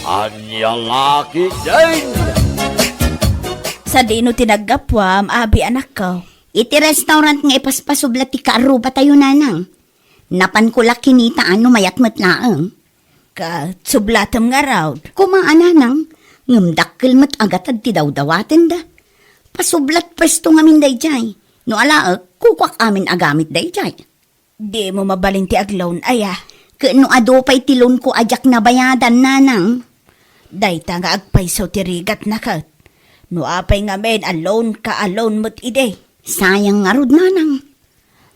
Anyang laki din! Sa di no tinagapwam, abi anak ko. Iti restaurant nga ipaspasublat ti kaaruba tayo nanang. Napan ko la kinita ano mayat matlaang. Ka, sublatam nga raw. Kumaan nanang, ngamdakkel mat agatad ti dawdawaten da. Pasublat pwesto ngamin dayjay. No alaak, kukwak amin agamit dayjay. Di mo mabalin ti aglawn, aya. Kano ado pa'y tilon ko ajak na bayadan nanang. Dayta nga agpayso ti rigat na kat. No apay nga men, alone ka alone mo't ide. Sayang nga rod nanang.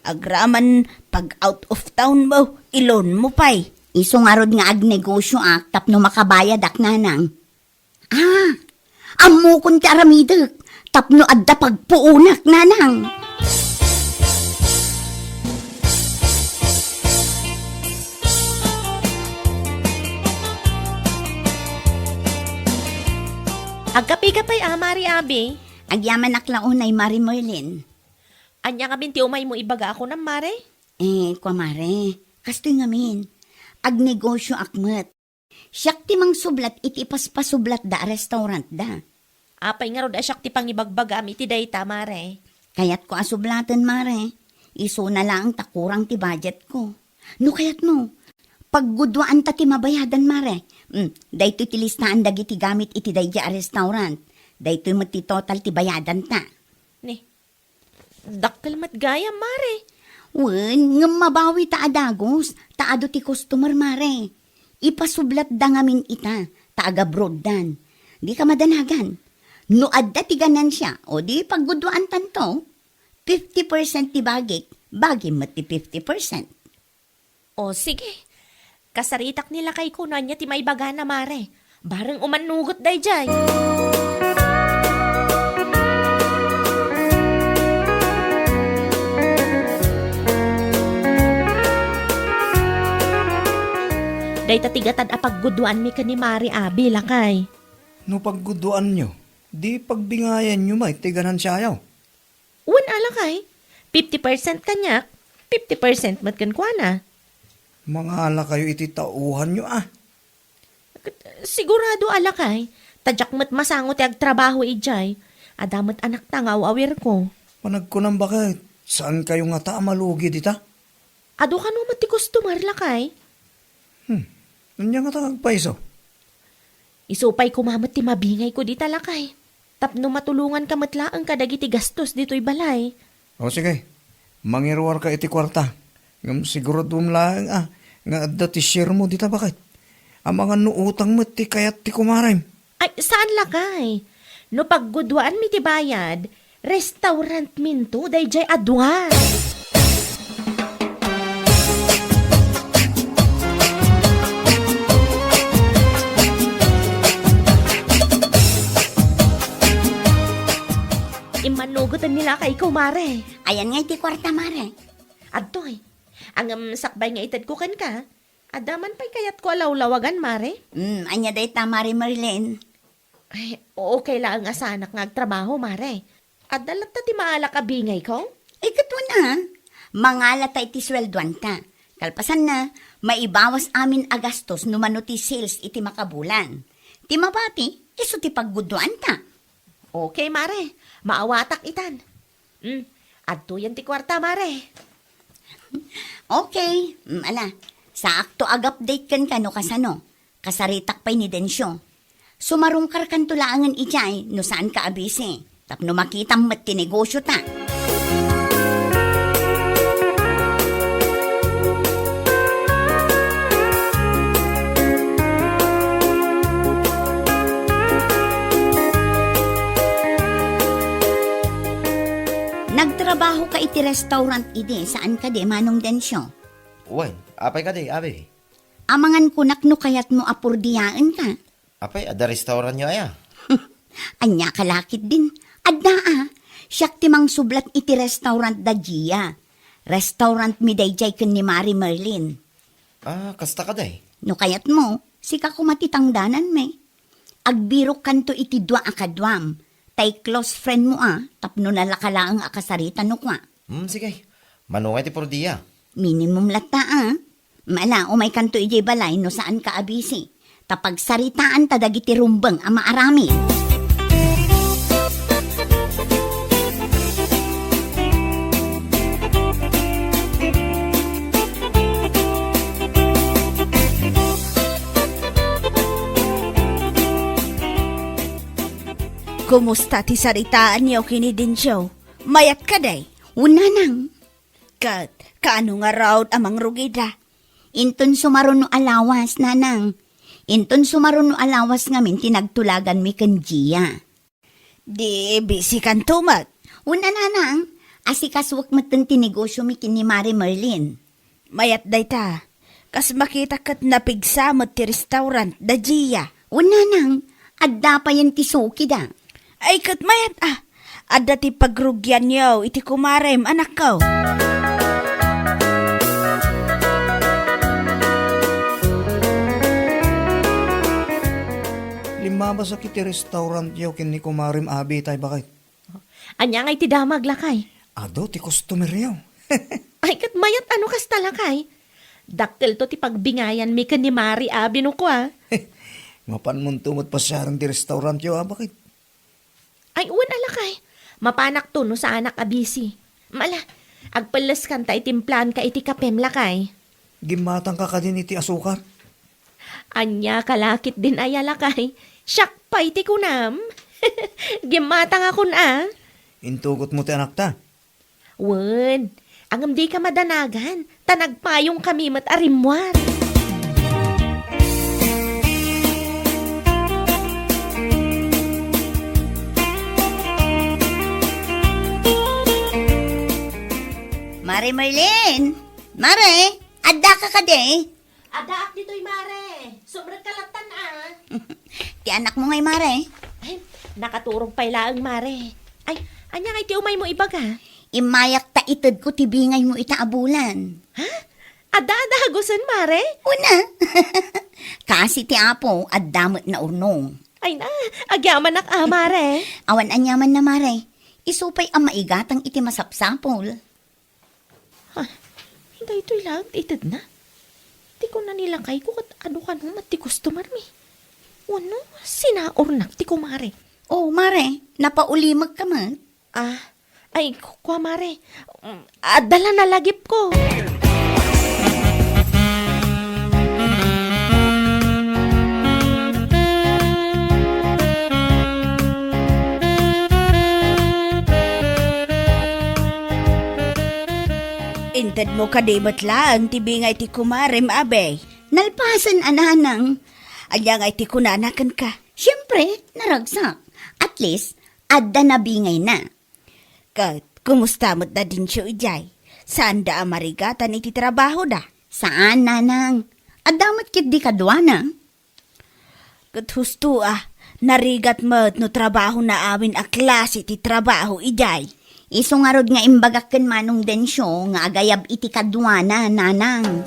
Agraman pag out of town mo, ilon mo pay. Iso nga rod nga agnegosyo tapno makabayad ak nanang. Amo kun ti aramidek, tapno adda pagpuunak nanang. Agkapi-kapay Mari Abi. Agyaman aklaunay Mari Merlin. Anya nga binti umay mo ibaga ako ng Mare? Kwa mare, kastoy ngamin. Agnegosyo akmet. Siyak ti mang sublat iti paspasublat da restaurant da. Apay nga rod asyak ti pangibagbaga mi ti dayta Mare. Kayat ko asublatan mare. Iso na lang takurang ti budget ko. No kayat mo, paggudwaan ta ti mabayadan mare. Daytoy ti listahan dagiti gamit iti dayja a restaurant. Daytoy mo ti total ti bayadan ta. Ni, dakkel mat gaya Mare. Wen, nga mabawi ta adagos, taado ti customer mare. Ipasublat da ngamin ita, taaga broaddan. Di ka madanagan. No adda ti ganansya, o di paggudwaan tanto, 50% ti bagik, bagi mo ti 50%. O sige, kasaritak nila kay kunan niya ti maibaga na Mare. Bareng umanugot day jay. Day tatigatad apagguduan mi ka ni Mari Abi lakay. No pagguduan nyo, di pagbingayan nyo may tiganan siyayaw. Uwan alakay, 50% kanyak, 50% mat kan kuana. Mga ala kayo ititauhan nyo Sigurado alakay, tadyak mat masangot ag trabaho ijay. Adamat anak tangaw awir ko. Panag ko nang bakit, saan kayo nga ta malugi dita? Ado ka no mati customer lakay. Nandiyan nga ta agpaiso. Isupay kumamat ti mabingay ko di talakay. Tapno matulungan ka matlaang kadagiti gastos dito'y balay. O sige, mangirwar ka iti kwarta. Ngam sigurado lang nga adda ti share mo dita bakit? Ang mga nuutang mo ti kayat ti kumaraym. Ay, saan lakay? No paggudwaan mi ti bayad, restaurant minto, dayjay adwa. Imanugutan nila kay kumare. Ayan nga iti kwarta mare. Adtoy, ang sakbay nga itad ko kan ka, adaman pa'y kayat ko alawlawagan, Mare. Anya day ta Mari Merlin. Ay, okay lang nga sanak nga agtrabaho, Mare. Adalat ta ti maalak abingay ko? Katwa na, mangalata iti sweldoan ta. Kalpasan na, maibawas amin agastos no mano ti sales iti makabulan. Ti mabati, iso ti pagguduan ta. Okay, Mare. Maawatak itan. Adto yan ti kwarta, Mare. Okay, ala, sa akto ag-update kan kano kasano, kasaritak pa'y ni Densyo. Sumarungkar kan tulaangan ijay, no saan ka abise, tapno makitang mat ti negosyo ta. Nagtrabaho ka iti restaurant ide, saan ka de, Manong Densyo? Uwan, apay ka di, abi. Amangan kunak no kayat mo apurdiyaan ka. Apay, ada restaurant nyo aya. Anya kalakit din. Adda siyak timang sublat iti restaurant da Gia. Restaurant mi dayjay ken ni Mari Merlin. Kasta ka day. No kayat mo, sika kumatitangdanan me. Agbiro kanto iti dua akadwam. Tay close friend mo tapno nalakalaang akasarita no kwa. Sige. Manungay ti pordiya. Minimum lata Mala, umay kanto iti balay no saan ka abisi. Tapag saritaan ta dagiti rumbeng ang maarami. Kumusta ti saritaan niyo kini Dinsyo? Mayat ka day. Una nang, Kat, kaano nga raw amang rugida? inton sumaruno alawas, nanang. Inton sumaruno alawas ngamin tinagtulagan mi kanjiya. Di busy kan tumat. Una nanang, asikaswak matang tinegosyo mi kini Mari Merlin. Mayat day ta. Kas makita kat napigsamot ti restaurant da Gia. Una nang, adda pa yan ti suki da. Ay kat mayat Adda ti pagrugyan niyo iti kumarem anak ko. Lima ba sa kiti restaurant yaw kin ni kumarim abi tay bakit? Anya ngay ti damag lakay. Ado ti customer yaw. Ay kat mayat ano kas talakay. Dakkel to ti pagbingayan mi ken ni Mari abi no ko Mapan mong tumot pa siya ti restaurant yaw bakit? Ay uwan alakay. Mapanak to no sa anak abisi. Mala, agpalas kan ta itimplan ka iti kapem lakay. Gimatang ka din iti asukar. Anya kalakit din ay alakay. Siyak pa iti kunam. Gimatang ako na. Intugot mo ti anak ta. Wen, angam di ka madanagan. Tanagpayong kami mat arimwar. Mari Merlin! Mare! Adda ka de! Adaak dito'y Mare. Sobrang kalatan Ti anak mo ngay Mare. Ay, nakaturong pailaang Mare. Ay, anya ngay ti umay mo ibaga. Imayak ta itad ko ti bingay mo itaabulan. Ha? Ada hagusan Mare? Una! Kasi ti apo, addamot na urnong. Ay na, agyaman nak Mare. Awan anyaman na Mare. Isupay ang maigatang iti masapsapol. Hindi ito'y lang, itad na. Di ko na nilakay ko kat ano ka naman ti customer mi. Ano, sinaornak ti kumare. Oh, Mare, napaulimag ka man. Ay, kwa Mare. Dala na lagip ko. Intad mo kadimot lang ti bingay ti kumarem abe. Nalpasan ananang. Anya nga iti kunanakan ka. Siyempre, naragsak. At least, adda na bingay na. Kat, kumusta mo't na din siya ijay? Saan da amarigatan iti trabaho da? Saan, nanang? Adamot kit di kadwana. Kat husto narigat mo't no trabaho na awin a klase ti trabaho ijay. Iso nga rod nga imbagakken manong densyo nga agayab iti kadwana, nanang.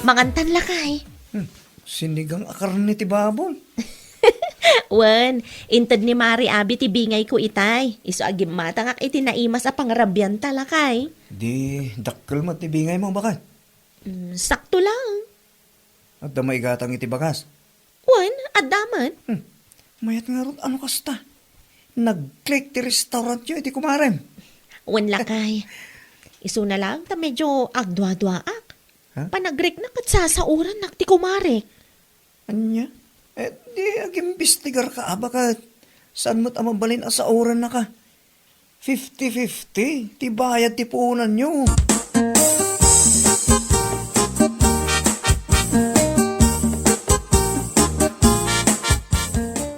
Mangantan lakay. Sinigang akar ni ti babon. Wen, intad ni Mari abi ti bingay ko itay. Iso agim matangak iti naimas a pangrabyan talakay. Di dakkel mo ti bingay mo bakit? Sakto lang. At damay gatang iti bagas. Wen, adaman. Mayat nga ron, ano kasta? Nag-click ti restaurant yun, iti kumarem. Wen lakay. Iso na lang ta medyo agdwa-dwaak. Ha? Panagrek na kat sasauran nak ti kumarek. Anya? Di agimbestigar ka, baka saan mo't amabalin sa oran na ka? 50-50, ti bayad ti puunan nyo.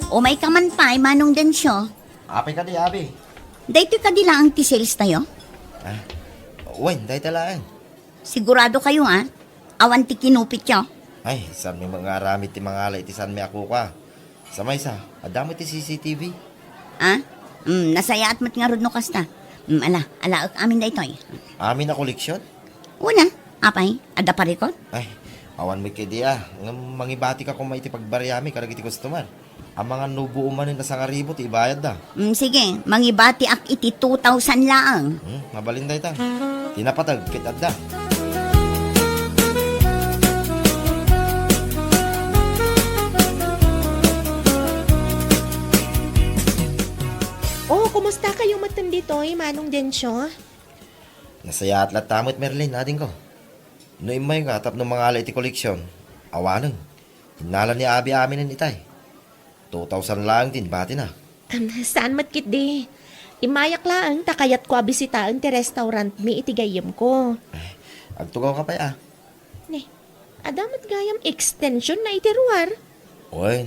Umay ka man pa, manong densyo. Apay ka di, abi. Dahito ka dila ang ti-sales tayo. Wen, dahi talaan. Sigurado kayo awan ti kinupit yo. Ay, saan may mga aramit ti mga alay, ti saan may ako ka. Samay sa, adamo ti CCTV. Nasayaat mo't nga rod no kasta. Alaak amin da itoy. Amin na koleksyon? Una, apay, adda pa rikot. Ay, awan mo kay diya. Mangibati ka kung may ti pagbariyami, karag iti customer. Ang mga nubo umanin na sa ngaribo, ti ibayad da. Sige, mangibati ak iti 2,000 laang. Mabalinday ta. Tinapatag, kit adda. kumusta kayo matan dito, Manong Densyo? Nasaya at latamot Merlin, ading ko. No imay nga, tap ng mga ala iti koleksyon. Awanang. Hinala ni Abi aminin itay. 2,000 lang din, bati na. Saan matkit di? Imayak lang, takayat ko abisitaan ti restaurant mi itigayam ko. Agtugaw ka pa ya. Ne, adamat gayam extension na itiruar. Oy,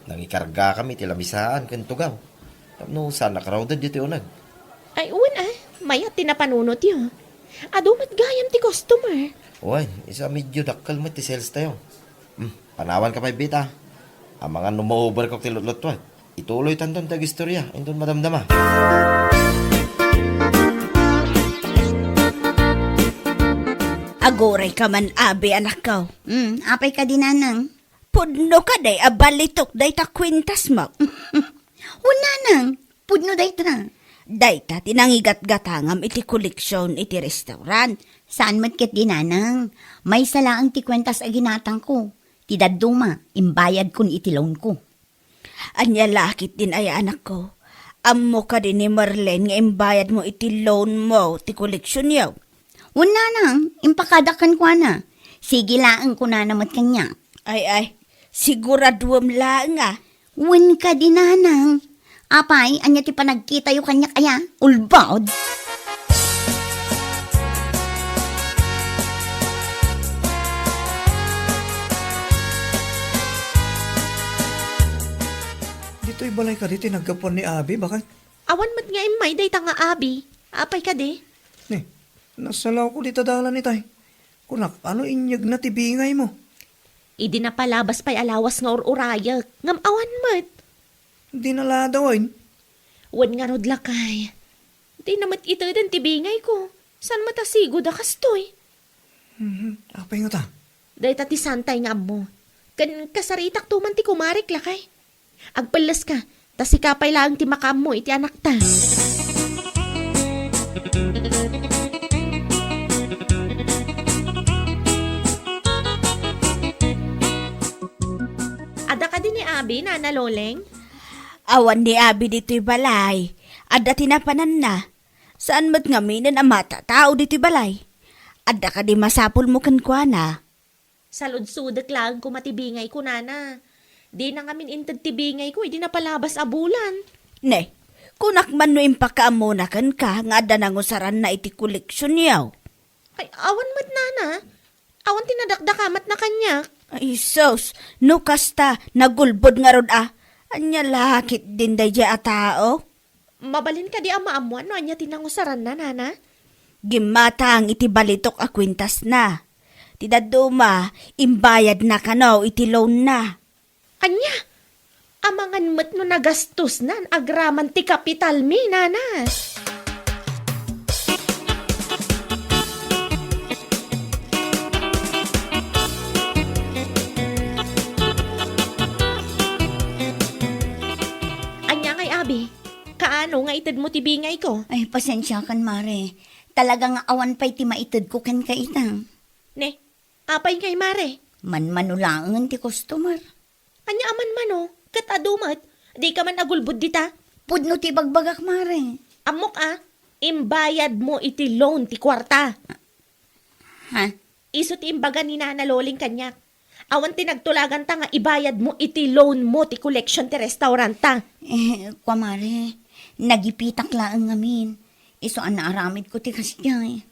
nangikarga kami tilamisaan kan tugaw. Tapno sana crowded dito unag. Ay, uwan maya tinapanunot yun. Adumat gayam ti customer. Oy, isa medyo dakal mo ti sales tayo. Panawan ka pa bita. Ang mga numover ko tilot-lotwat. Ituloy tanton tag istorya. Indon madamdama. Agoray ka man, Abi, anak ko. Apay ka dinanang. Pudno ka day, abalitok day ta kwintas mo. Una nang, pudno day tra. Day ta, tinangigat-gatangam iti koleksyon iti restaurant. Saan matkit dinanang? May salaang ti kwentas aginatang ko. Ti daduma, imbayad kun iti loan ko. Anya lakit din ay anak ko. Ammo ka din ni Marlene nga imbayad mo iti loan mo, ti koleksyon yaw. Una nang, impakadakan ko na. Sige laang ko na namat kanya. Ay, siguraduam lang ah. Wen ka dinanang. Apay, anya ti panagkita yu kanya kaya? Ulbod. Dito'y balay ka dito, nagkapon ni Abi, bakit? Awan mat nga imay day tanga abi. Apay ka di? Ni, nasalaw ko dito dalan ni tay. Kunak, ano inyag na tibingay mo? Idi na palabas pa'y alawas nga ururayak. Ngam awan mat. Di nala daw ay. Wan nga rod lakay. Di namat ito din tibingay ko. San matasigo da kastoy? Apay nga ta. Day tati santay nga mo. Kan kasaritak tuman ti kumarik lakay. Agpalas ka, tas ikapay lang ti makam mo iti anak ta. Ada ka din ni Abi, Nana Loleng? Awan ni Abi dito'y balay. Adda tinapanan na. Saan mat ngaminan ang mata tao dito'y balay? Adda ka di masapul mo kankwana. Salud-sudak lang kumatibingay ko, Nana. Di na ngamin intad tibingay ko, di na palabas abulan. Ne, kunak man no impakaamo na kan ka, nga adda nangusaran na iti koleksyon yaw. Ay, awan mat, Nana. Awan tinadakdakamat na kanya. Ay sos, no kasta, nagulbod nga rod ah. Anya lakit din day a tao. Mabalin ka di amaamuan, no? Anya tinangusaran na, Nana. Gimatang iti balitok a kwintas na. Tidaduma, imbayad na kanaw iti loan na. Anya, amangan mat no nagastos nan, agraman ti kapital mi, Nana. Anya ngay, Abi, kaano nga itad mo tibingay ko? Ay, pasensya kan, Mare. Talagang awan pa'y ti maitid ko kan kaitang. Ne, apay kay Mare. Manmanulangan ti customer. Anya aman mano, kat adumat, di ka man agulbud dita. Pudno ti bagbagak, Mare. Amok imbayad mo iti loan ti kwarta. Ha? Iso ti imbaga ni Nana Loling kanyak. Awan ti nagtulagan ta nga ibayad mo iti loan mo ti collection ti restaurant ta. Kwa, Mare. Nagipitak laang ngamin. Iso ang naaramid ko ti kasyay.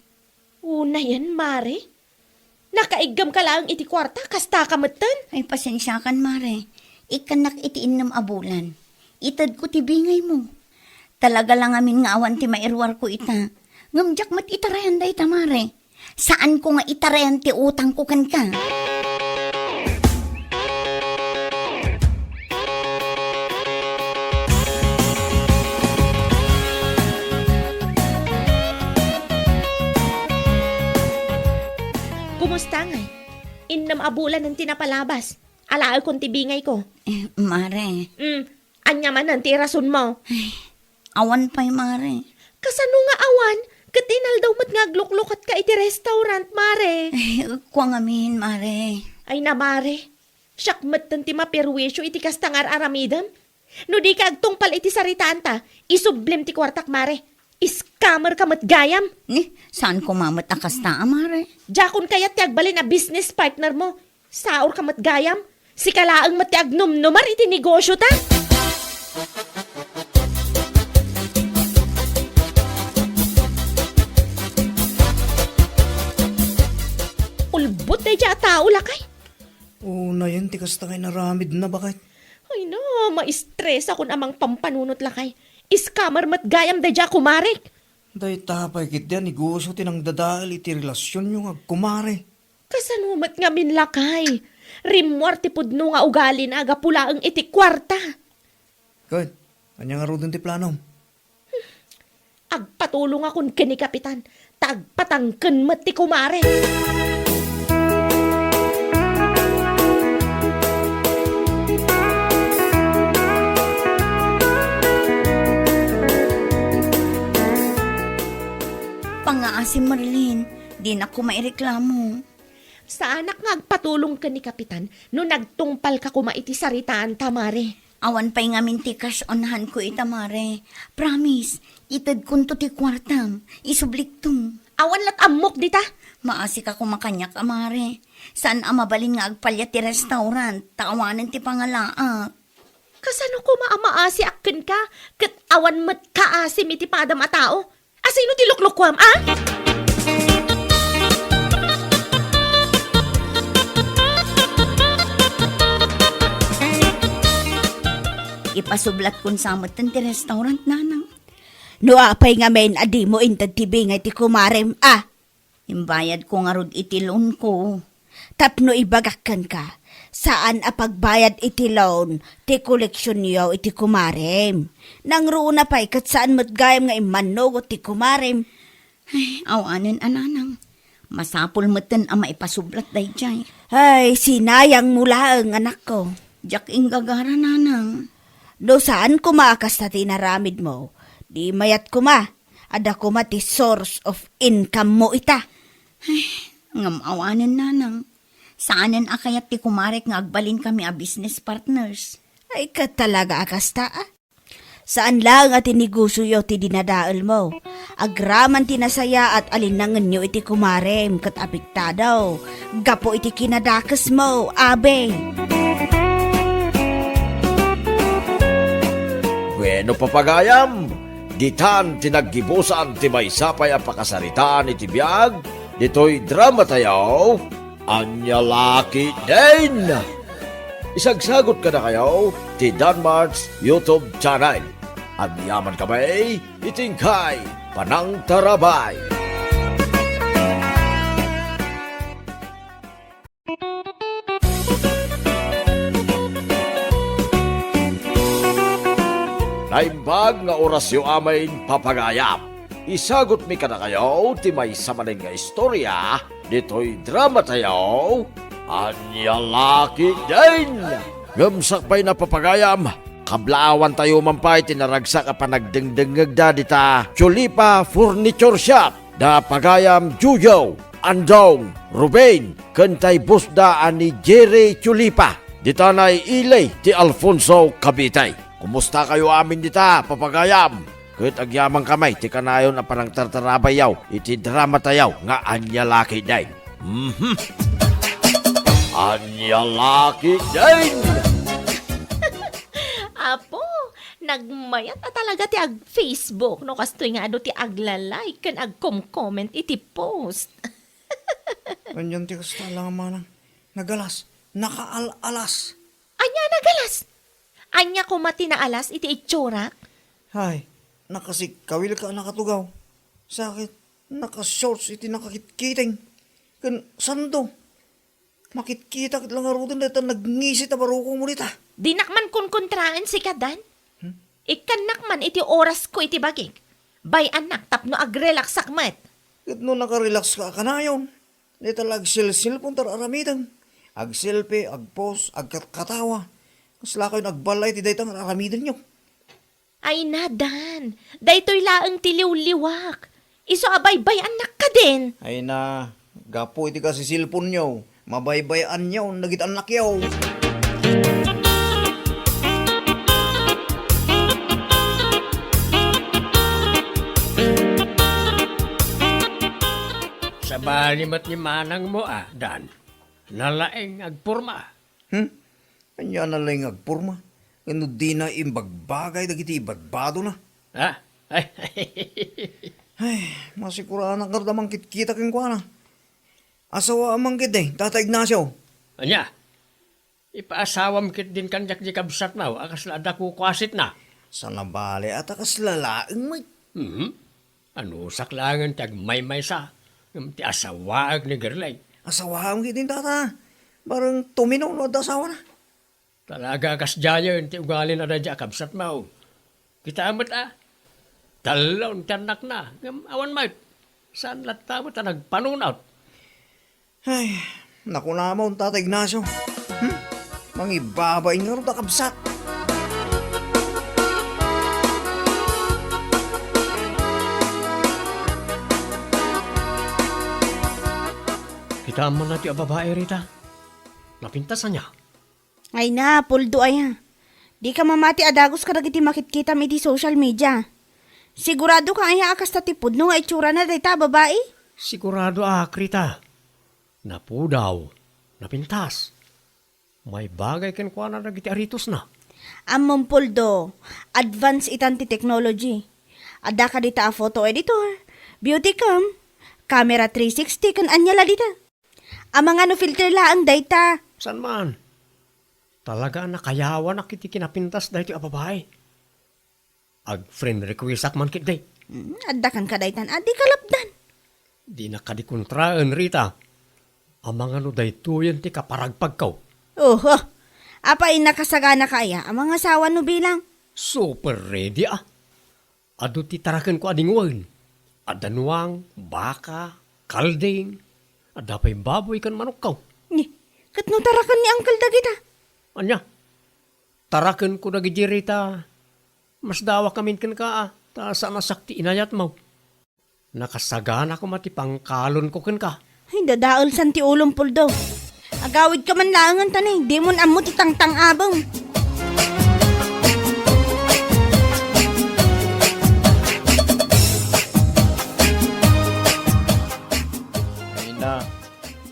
Una yan, Mare. Nakaigam ka lang iti kwarta, kasta ka matan. Ay, pasensya kan, Mare. Ikanak iti innam abulan. Itad ko ti bingay mo. Talaga lang amin nga awan ti mairwar ko ita. Ngamjak mat itarayan da ita, Mare. Saan ko nga itarayan ti utang ko kan ka? Kumusta nga? Innam abulan ng tinapalabas. Alaal kong tibingay ko. Mare. Anya man ang tirason mo. Awan pa'y, Mare. Kasano nga awan? Katinal daw mat nga gluklukat ka iti restaurant, Mare. Kwa ngamin, Mare. Ay na, Mare. Siyak mat ti mapirwisyo iti kastangar aramidam. No di ka agtungpal iti saritaan ta, isublim ti kwartak mare. Scammer ka mat gayam. Ni, saan ko mamat akasta, amare? Jakon kayat ti agbalin na business partner mo. Saor ka mat gayam. Si kalaang mat ti agnumnumar iti negosyo ta. Ulbot na dya tao lakay. Na yan, ti kasta kay naramid na bakit? Ay no, ma-stress akong amang pampanunot lakay. Scammer mat gayam da dya kumarek. Day tapay kit yan, negosyo tinang dadaal iti relasyon yung agkumare. Kasanumat nga min lakay. Rimwar ti pudno nga ugali na aga pula ang iti kwarta. Kahit, kanya nga rodon ti planom. Agpatulong akong kini kapitan. Tagpatangken mat ti kumare. Si Marlene, di na ko maireklamo. Sa anak nga agpatulong ka ni kapitan, no nagtungpal ka kumaiti saritaan tamare. Awan pa'y nga minti cash onahan ko itamare. Promise, itad kun to ti kwartam, isublik tum. Awan lat amok dita. Maasi ka kumakanyak, amare. Saan amabalin nga agpalya ti restaurant, taawanan ti pangalaak. Kasano ko maamaasi akin ka, kat awan mat kaasim iti padam a tao. Asino ti luklukwam, ah? Ipasublat kun samot ti restaurant, nanang. No apay nga men adi mo intad tibi nga iti kumarem. Imbayad ko nga rod iti loan ko. Tapno ibagakan ka. Saan apagbayad iti loan, ti koleksyon niyo iti kumarem. Nang ruuna pa'y kat saan matgayam nga imanog ti kumarem. Ay, awanan ananang. Masapul meten ang maipasublat day jay. Ay, sinayang mula ang anak ko. Jack ing gagara, nanang. No saan kumakas na tinaramid mo, di mayat kuma. Ada kuma ti source of income mo ita. Ngam awanan, nanang. Saanan akayat ti kumarek nga agbalin kami a business partners. Ay ka talaga akasta Saan lang at tinigusuyo ti dinadaal mo. Agraman tinasaya at alinangan nyo iti kumarem kat apiktadaw. Gapo iti kinadakas mo, abe. Bueno papagayam, ditan tinaggibusan ti may sapay ang pakasaritaan iti biyag, dito'y drama tayo, anya laki din. Isagsagot ka na kayo, ti Danmarks YouTube channel. At yaman kami, itingkay, panang tarabay. Naimbag nga orasyo amin papagayam. Isagot mi ka na kayo, ti may samanin nga istorya, dito'y drama tayo, anya laki din. Gamsak pa'y napapagayam, kablaawan tayo mampay, tinaragsak a panagdengdengag da dita, Chulipa Furniture Shop, da pagayam Juyo, Andong, Ruben, kantay busda ani Jerry Chulipa, dita na'y ilay ti Alfonso Cavite. Kumusta kayo amin dita, papagayam? Kahit agyaman kamay, ti kanayon a panang tartarabayaw, iti drama tayaw, nga anya laki day. Anya laki day! Apo, nagmayat na talaga ti ag Facebook, no kastoy nga ado ti aglalike kan ag-comment iti post. Ganyan ti kasta lang manang. Nagalas, nakaalalas. Anya nagalas? Anya kumati na alas iti itsura? Hay, nakasikawil ka nakatugaw. Sakit, nakashorts iti nakakitkiting. Kan, sando? Makitkita kit lang arutin dito nagngisit na barukong mo dita. Di nakman kun kontraan si Kadan? Ikanak man iti oras ko iti bagig. Bay anak tapno agrelax sakmet. Kit no nakarelax ka kanayon. Dito lag-sil-sil pong tararamitan. Ag-selfie, ag-post, ag-katawa. Kasla kayo nagbalay ti daytang aramidan nyo. Ay nadan, daytoy laeng tiliw-liwak. Iso abay-bay anak ka din. Ay na, gapo iti kasi silpon nyo. Mabaybayan nyo, nagit anak yaw. Nabalimat ni manang mo Dan. Nalaeng agpurma. Anya na lang agpurma. Ano di na imbagbagay dagiti ibadbado na. Ha? Ay, Ay, masiguraan ang kardamang kitkita king kwa na. Asawa amang kit Tata Ignacio. anya. Ipaasawam kit din kanyak di kabsat na, akas lada ko kwasit na. Sa nabali at akas lalaeng may. Ano saklangan tag may sa. Ti asawaag ni Gerlay. Asawa amang kit tata. Barang tuminaw no at asawa na. Talaga kas jayon ti ugali na radya kabsat mo. Kita amat Talon tanak na. Awan mo. Saan lata mo ta nagpanunaw? Ay, naku naman Tata Ignacio. Mangibabain nga rin kabsat. Kita mo na ti babae rita. Napintasan niya. Ay na, puldo ay ha. Di ka mamati adagos ka iti makitkitam iti social media. Sigurado ka ay akas tatipod no nga itsura na dayta babae? Sigurado Krita. Napudaw. Napintas. May bagay ken kwa na nagiti aritos na. Among puldo, advance itan ti technology. Ada ka dita a photo editor, beauty cam, camera 360 kan anyala dita. Ang mga no filter laang dayta. San man? Talaga nakayawan na kiti kinapintas dahil ti babae. Ag friend request man kit day. Adda kan kadaytan, adi kalapdan. Di na kadikontraan Rita. Ang mga no daytoyan ti kaparagpag kaw. Oho, apay nakasagana kaya ang mga asawa no bilang. Super ready Ado ti tarakan ko adingwan. Adanuang, baka, kalding. Adapay baboy kan manok kaw. Ni, kat no tarakan ni Uncle Dagita. Anya? Tarakan ko nagiji Rita. Mas dawa kamin kan ka ta sa nasakti inayat mo. Nakasagana ko mati pangkalon ko kan ka. Ay, dadaol san ti ulong puldo. Agawid ka man langan tanay, di mo amot itang abang. Ay na,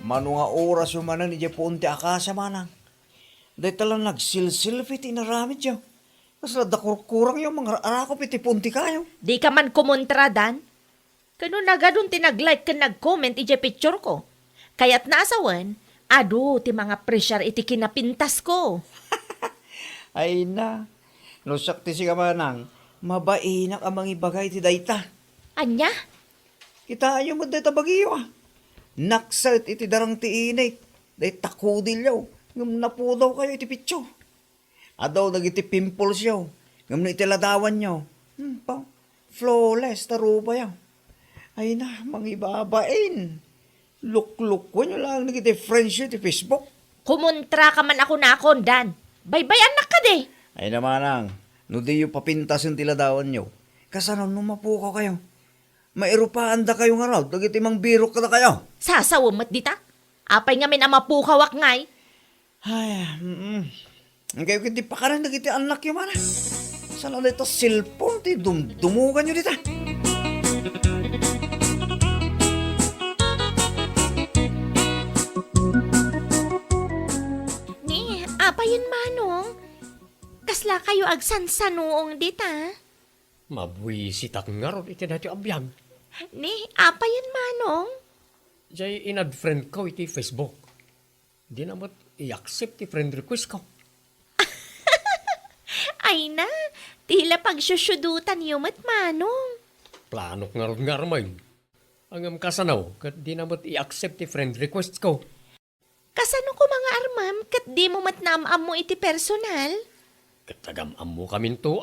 mano nga oras yung manang ni Jeponte akasa manang. Dahil talang nagsilsilfi tinaramid siya. Kasi dakurkurang yung mga arakop iti punti kayo. Di ka man kumontra, Dan. Kano na gadon tinag-like ka nag-comment iti picture ko. Kaya't naasawan, ado ti mga pressure iti kinapintas ko. Ay na, no sakti si kamanang, mabainak ang mga ibagay ti dayta. Anya? Kita ayo mo dayta bagiyo Naksat iti darang ti inay, day takudilyaw, ngam napudaw kayo iti pitso. Adaw nagiti pimples yaw, ngam na iti ladawan yaw. Flawless, tarupa yaw. Ay na, mangibabain. Lukluk nyo lang nagiti friends yun ti Facebook. Kumontra ka man ako nakon, Dan. Bye-bye anak ka de. Ay namanang, no di yung papintas yung tiladawan nyo. Kasano numapukaw kayo? Mairupaan da kayo nga raw, dagiti mang birok ka na kayo. Sasawamot dita. Apay nga min ang mapukawak ngay. Ay, ang kayo kiti pa ka rin nagiti anak yung mana. Sana dito cellphone, ti dumugan nyo dita. Ni, apayin manong. Kasla kayo agsansanuong dita. Mabwisit ak nga ron iti dati abiyag. Ni, apayin manong. Jay inad friend ko iti Facebook. Di na mo't i-accept ti friend request ko. Ay na, tila pagsusyudutan yumat manong. Planok nga ron nga ramay. Ang kasanaw, kat di na mo't i-accept ti friend request ko. Kasano ko mga armam, kat di mo matnaam mo iti personal? Katagam mo kamin to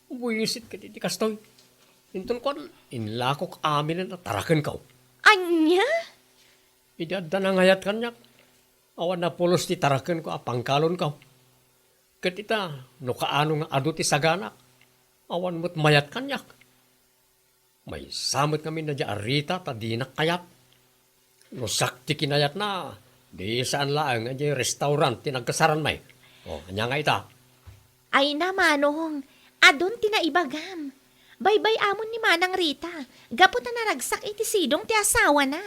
Buwisit ka iti kastoy. Inton ko, inlakok amin na tarakan ka. Anya? Idadda na ngayat kanyak. Awan na pulos ti tarakan ko, apangkalon ka. Katita, no kaano nga ado ti saganak. Awan mo't mayat kanyak. May samot kami na di arita, tadinak kayat. No sakti kinayat na, di saan lang, di restaurant, tinagkasaran may. O, anya nga ita. Ay na manong, adon tinaibagam. Baybay amon ni Manang Rita. Gapo ta naragsak iti sidong ti asawa na.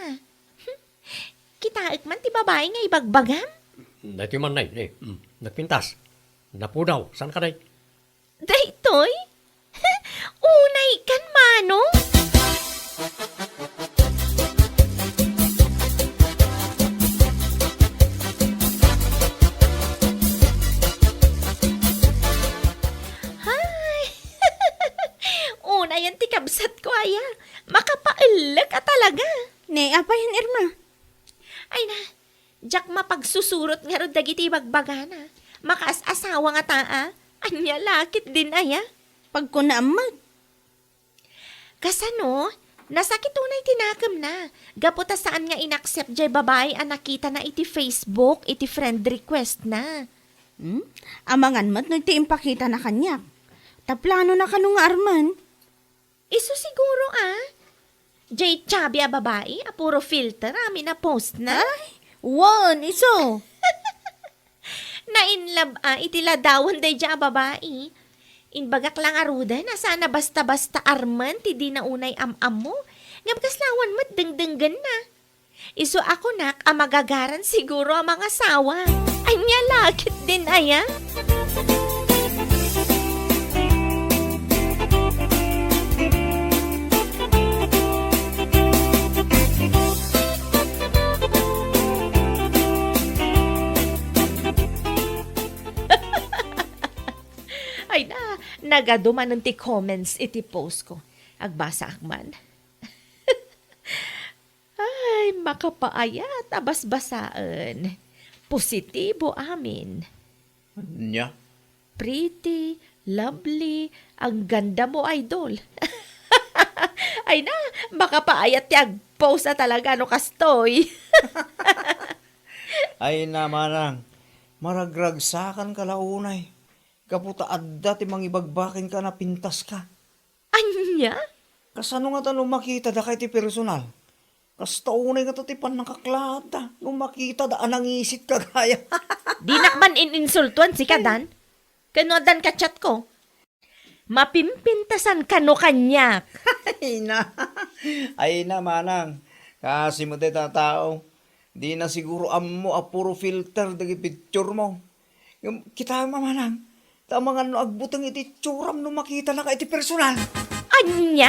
Kitaek man ti babae nga ibagbagam. Dati man nay, nagpintas. Napudaw, saan ka nay? Daytoy? Unay kan mano? Hay! Unay ang tikabsat ko aya. Makapailag ka talaga. Ne, apa yan, Irma? Ay na, jak mapagsusurot nga ro dagiti bagbagana. Makaas-asawa nga taa. Anya lakit din aya. Pagkunaamat. Kasano, nasakit unay tinakam na. Gaputa saan nga inaccept jay babae ang nakita na iti Facebook, iti friend request na. Amangan mat no iti impakita na kanyak. Taplano na kanong nga arman. Iso siguro Jay chabi a babae, a puro filter, amin na post na. Wan, iso. Nainlab iti ladawan day dya a babae. Inbagak lang aruda na sana basta-basta arman ti di na unay am-am mo. Ngabkaslawan mo't dengdenggan na. Iso ako nak, magagaran siguro ang mga sawa. Anya lakit din aya. Ay na, nagaduman ti comments iti post ko. Agbasa akman. Ay, makapaayat, abas-basaan. Positibo amin. Nya? Pretty, lovely, ang ganda mo, idol. Ay na, makapaayat ti agpost na talaga no kastoy. Ay na, Manang. Maragragsakan ka launay. Kaputa adda ti mangibagbakin ka na pintas ka. Anya? Kasano nga ta nung makita da kay ti personal? Kas taunay nga to ti panangkaklata. Nung makita da anangisit ka kaya. Di nakman ininsultuan si Kadan. Kanodan ka chat ko. Mapimpintasan kano kanyak. Ay na. Ay na, Manang. Kasi mo tayo tao. Di na siguro amo a puro filter dagi picture mo. Kita Manang. Tama nga no agbutang iti tsuram no makita na ka iti personal. Anya?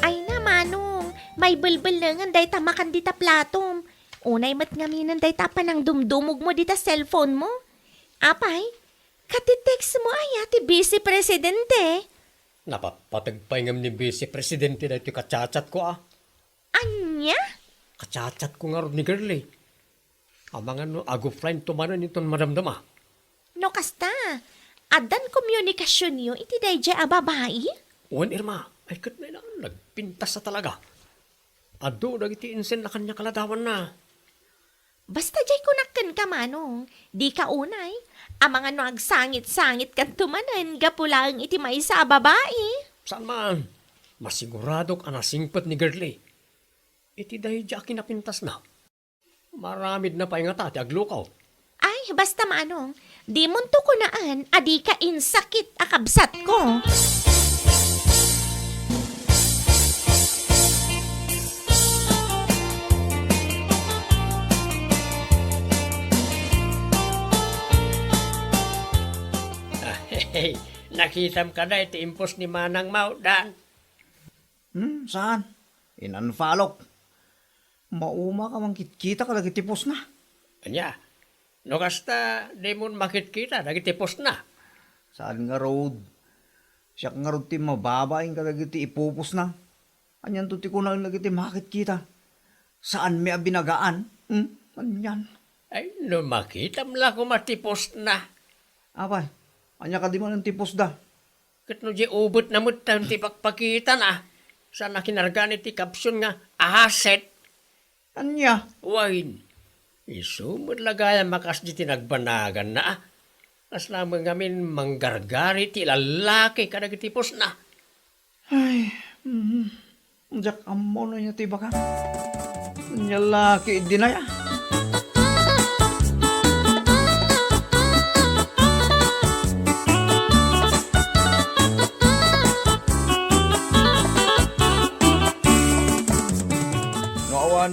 Ay na, Manong. May bulbulangan day tamakan dita platom. Unay mat ngaminan day tapan ang dumdumog mo dita cellphone mo. Apay, katitext mo ay ati Vice Presidente. Napapatagpay ngam ni Vice Presidente na ito katsatsak ko Anya? Katsatsak ko nga ron ni girlie. Amangan no, agufline tumanan iton madamdama. No kasta, adan komunikasyon nyo iti dayjay a babae? Uwan, Irma, ay kat na ilang nagpintas sa talaga. Ado, nagiti insen na kanya kaladawan na. Basta jay kunakken ka, Manong. Di ka unay. Amangan no agsangit-sangit kan tumanan, gapulang iti maysa a babae. Saan man? Masiguradok anasingpat ni girlie. Iti dahil di akin napintas na. Maramid na pa nga tati aglukaw. Ay, basta Manong. Di munto ko naan, adi ka insakit akabsat ko. Hey, nakitam ka na iti impos ni Manang Maudan. Saan? In-unfollow. Mauma ka mang kita ka lagi tipos na. Anya, no kasta, di mo makit-kita, nagitipos na. Saan nga road? Siya nga road ti mababaing ka lagi ti ipupos na. Anyan to ti kunang lagi ti makit kita. Saan may binagaan? Anyan. Ay, no makitam lang ko matipos na. Apay, anya ka di man ang tipos da. Kat no di ubot na mo tayo ti pakpakita na. Saan na kinargan iti kapsyon nga, ahaset. Anya? Wain, isumod lagaya makas di tinagbanagan na. As naman ngamin manggargari ti lalaki ka nagtipos na. Ay, Jack amo na niya ti baka. Anya laki dinaya.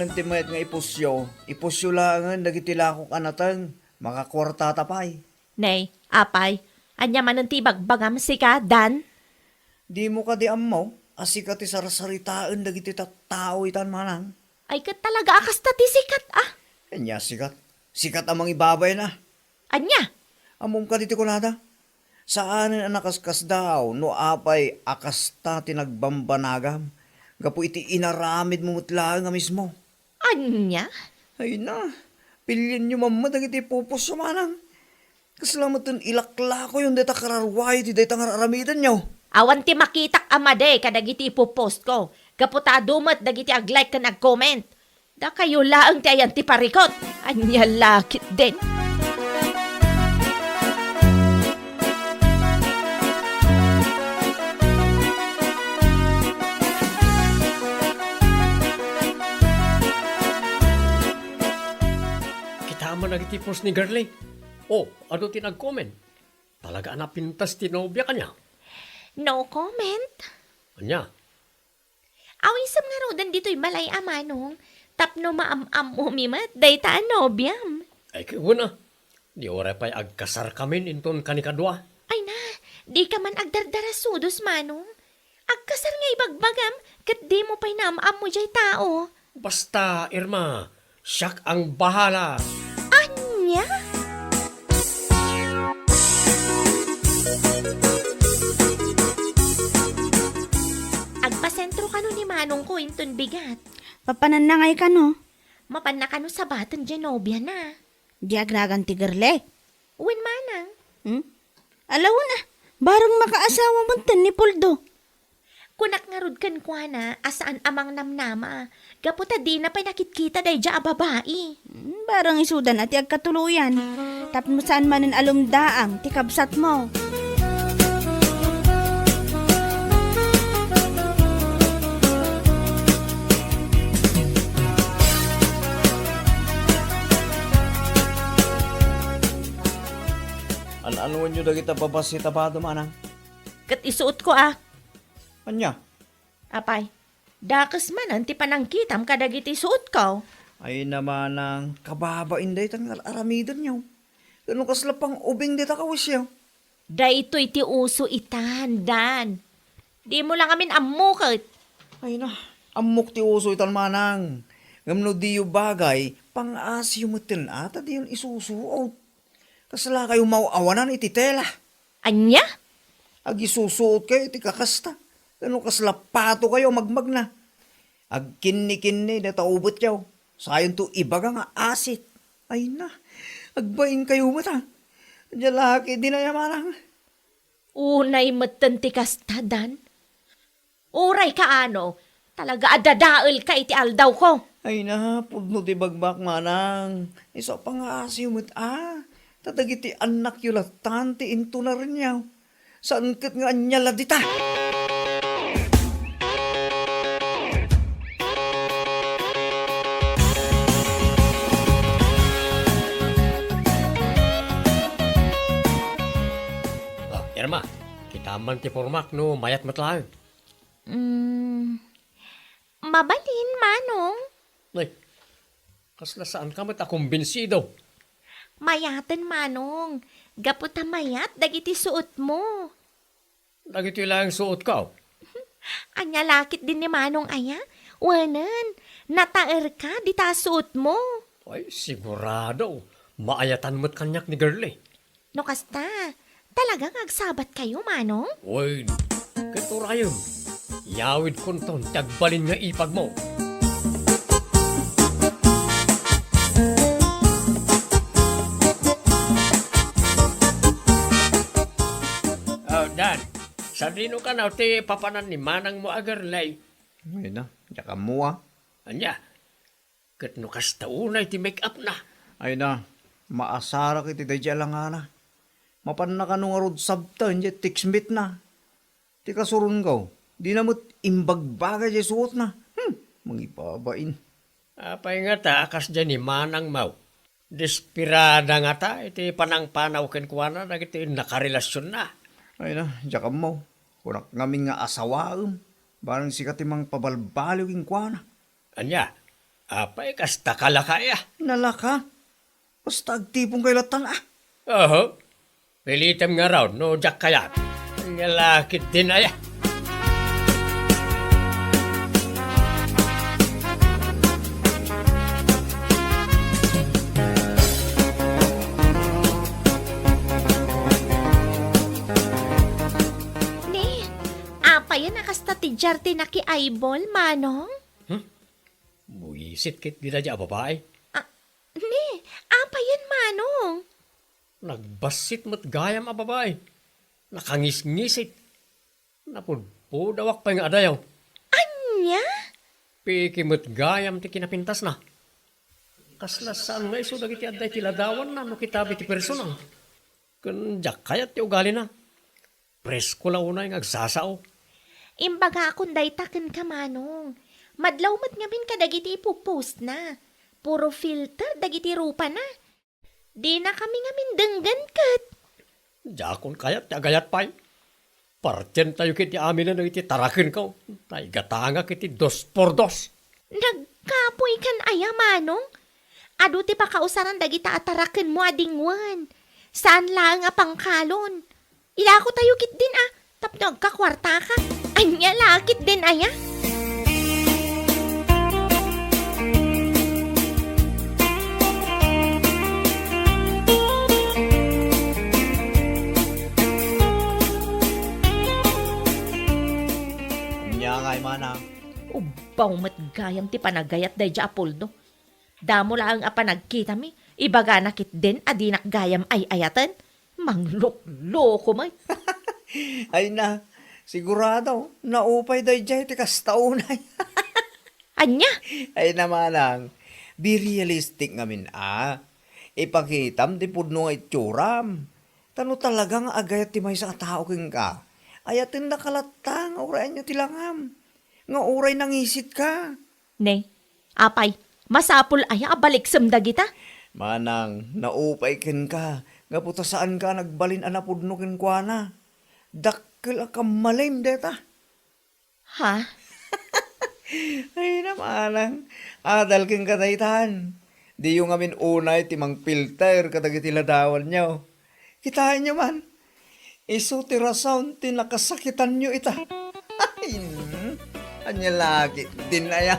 manan timayat nga ipusyo langan dagiti lako kanatang makakwarta tapay. Nay, apay, anya man ang tibagbagam si ka, Dan? Di mo ka di amaw, asika ti sarasaritaan dagiti tao itan manang. Ay kat talaga akas ta ti sikat ah. Kanya sikat. Sikat amang ibabay na. Anya? Among ka diti kunada. Saanin ang nakaskas daw no apay akasta tinagbambanagam. Gapo iti inaramid mo mutlaan nga mismo. Anya? Ay na, pilyan nyo mamad iti pupos manang. Kaslamat ilakla ko yung data kararway ti data ngararamidan nyo. Awan ti makitak amade kadagiti ipopost ko. Kaputa dumat dagiti ag-like ka nag-comment. Da kayo laang ti ayan ti parikot. Anya lakit din. Kita man nagtipos ni Garley. Oh, ano ti nag-comment? Talaga na pintas tinobya kanya. No comment. Anya? Awisam nga ro dan dito'y balay amanong. Tapno maam-am umimat, day taan nobyam. Ay kayo na. Di oray pa'y agkasar kamin inton kanikadwa. Ay na, di ka man agdardarasudos manong. Agkasar nga ibagbagam, kat di mo pa'y naam-am mo jay tao. Basta, Irma, siyak ang bahala. Anya? Agpasentro ka no ni manong ko inton bigat. Papananangay ka no? Mapan na ka no sa batan Genobia na. Di agnagan ti Gerle. Uwin manang. Alaw na, barang makaasawa mo tan ni Poldo. Kunak nga rod kan kwa na, asaan amang namnama. Gaputa di na pa'y nakitkita day dya a babae. Barang isudan at agkatuluyan. Tapno saan manin alumdaang, ti kabsat mo. Anuan nyo dagita babasita pa manang. Kat isuot ko ah. Anya? Apay, dakas man ang ti panangkitam kadagiti suot ko. Ay naman ang kababain day tan aramidan nyo. Ganun kaslapang ubing dita kawisyaw. Daytoy ti uso itan, Dan. Di mo lang amin amukot. Ay na, amok ti uso itan manang. Ngamno di yu bagay, pang-asyo mo ata di yun isusuot. Kasala kayo mauawanan iti tela. Anya? Ag isusuot kayo iti kakasta. Ganun kaslapato kayo magmag na. Ag kinni-kinni na taubot yaw. Sayon to ibaga nga asit. Ay na, agbain kayo mata. Diyan laki di na yamanang. Unay matanti kasta, Dan. Uray ka ano, talaga adadaal ka iti aldaw ko. Ay na, pudno di bagbak manang. Isa pa nga asyo mo't tatagiti anak yun tanti into na rin yaw. Saan kat nga anyala dita? Irma, kita man ti pormak no mayat matlaang. Mabalin, manong. Ay, kasla saan ka mat akumbinsido? Mayatan, manong. Gaputa mayat, dagiti suot mo. Dagito lang suot ka. Anya lakit din ni manong aya. Wanan, nataer ka, di ta suot mo. Ay, sigurado. Maayatan mo't kanyak ni Girlie. No kasta, talagang agsabat kayo, manong? Uy, katurayon. Yawid konton, tagbalin nga ipag mo. Dan, sarino ka na, ti papanan ni manang mo agarlay. Ay na, yaka mo Anya, kat no kastaunay ti make up na. Ay na, maasara kiti dadya lang na. Mapan na ka nung arod sabtan, di tiksmit na. Ti kasurun ka, di na mo't imbagbaga di suot na. Mangipabain. Apay nga ta, akas dyan ni manang mau. Desperada nga ta, iti panang-panaw kenkwana, nagiti nakarelasyon na. Ay na, diya mo. Kunak ngamin nga asawaam. Barang sikat imang pabalbaliw king kwa na. Anya, Apay, kasta kalakaya. Nalaka. Basta agtipong kay latan Oho. Pilitam nga raw, no jak kayat. Ang lalakit din ay. Ne, apa yan nakasta ti jarte na ki eyeball, manong? Buisit kit di na dya babae. Ne, apa yan, manong? Nagbasit mo't gayam a babae. Nakangis-ngisit. Napudpudawak pa nga adayaw. Anya? Piki mo't gayam ti kinapintas na. Kaslasaan nga iso dagiti aday tiladawan na no kitabi ti personal. Kun jak kayat ti ugali na. Presko la unay nga agsasao. Imbaga akong daytaken ka, manong. Madlaw mat ngamin ka dagiti ipupost na. Puro filter dagiti rupa na. Di na kami ngamin denggan kat. Jakon kayat ti agayat pa'y. Partyan tayo kiti amin na iti tarakin ka. Tay gatanga kiti 2x2. Nagkapoy kan aya, manong. Ado ti pakausaran dagita ataraken mo adingwan. Saan lang nga pangkalon? Ilako tayo kit din Tapno agkakwarta ka. Anya lakit din aya. Nya nga manang. Ubaw mat gayam ti panagayat day ja Apoldo. Damo lang nagkita mi. Ibaga nakit din adinak gayam ay ayatan. Manglok-loko may. Ay na, sigurado, naupay day jay ti kastaunay. Anya? Ay na manang, be realistic ngamin Ipakitam ti pudno nga itsuram. Tano talagang agayat ti may sa tao king ka. Ayatin na kalatang, uray niya tilangam. Nga uray nangisit ka. Ne, apay, masapul aya abaliksem dagita. Manang, naupay kin ka. Nga puta saan ka nagbalin anapudno kin kwa na. Dakkel ka malim deta. Ha? Ay na manang, adal kin kataytan. Di yung amin unay timang filter katagiti ladawan nyo. Kitaan nyo man. Iso tira sound tinakasakitan nyo ita. Ay, anya lagi din aya.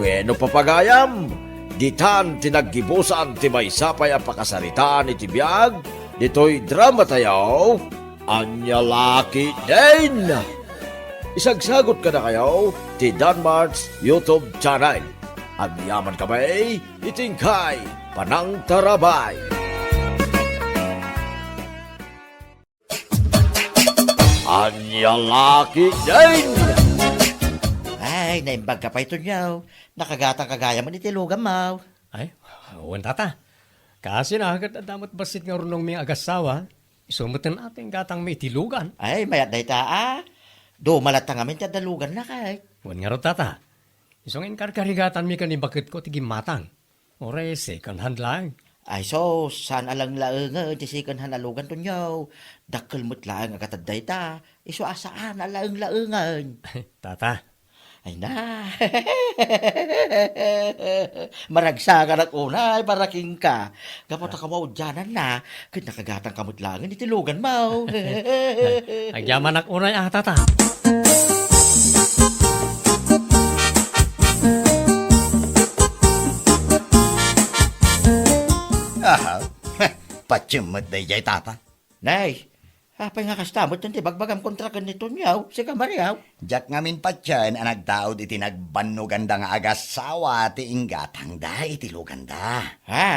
Bueno papagayam, ditan tinaggibusan ti may sapay ang pakasaritaan iti biyag, dito'y drama tayo, anya laki din. Isagsagot ka na kayo ti Danmar's YouTube channel. Ang yaman kamay, itingkay, panang tarabay. Anya laki din. Ay, naimbag ka pa ito niyaw. Nakagatang kagaya man itilugan mo. Ay, awan tata. Kasi nakat adamot basit nga runong may agasawa. Isumutin natin gatang may tilugan. Ay, mayat na ita Do malatang amin tiya dalugan na kay. Wan nga ro tata. Isong inkarkarigatan mi kanibakit ko tigim matang. Ore, second hand lang. Ay, so, saan alang laeng ti second hand alugan to niyaw. Dakkel mo't laeng agataday ta. Iso asaan alaeng laengan. Tata, Ay na. Maragsa ka na unay, paraking ka. Kapot ka mo dyanan na, kaya nakagatang kamot langin, itilugan mo. agyaman ak unay tata. Aha, patsumot day jay tata. Nay, apay nga kastamot yan, bagbagam kontrakan nito niyaw, si Kamariyaw. Jak ngamin patyan ang nagdaod iti nagbannugan da nga agasawa ti inggatang da iti luganda. Ha?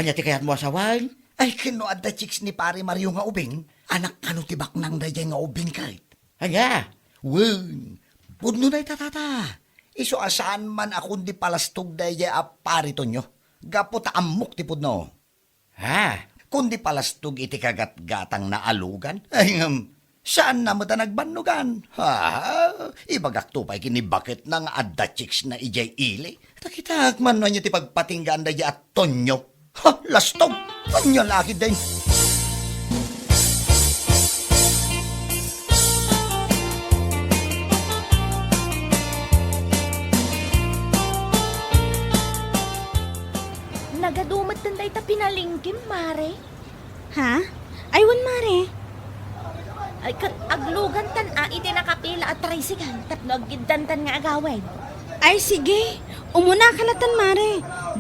Anya ti kayat mo asawan? Ay kinuad da chicks ni pare Mario nga ubing, anak kanu tibak nang day jay nga ubing kahit. Anya? Wen, pudno day tatata. Iso asaan man akong di palastog day jay apari to nyo. Gapo ta amok ti pudno. Ha? Kundi palastog iti kagat-gatang na alugan. Ay, saan na mo ta nagbannugan? Ha? Ibagak to pa'y kinibakit ng adda chicks na ijay ili. Takitak man nyo ti pagpatinggaan da at tonyo. Ha? Lastog! Tonyo laki din. nagadumot tanday ta pinalingkim, mare. Ha? Aywan, Mare. Ay, kat aglugan tan iti nakapila at tricycle, tapno aggidantan nga agawin. Ay, sige. Umuna kalatan, Mare.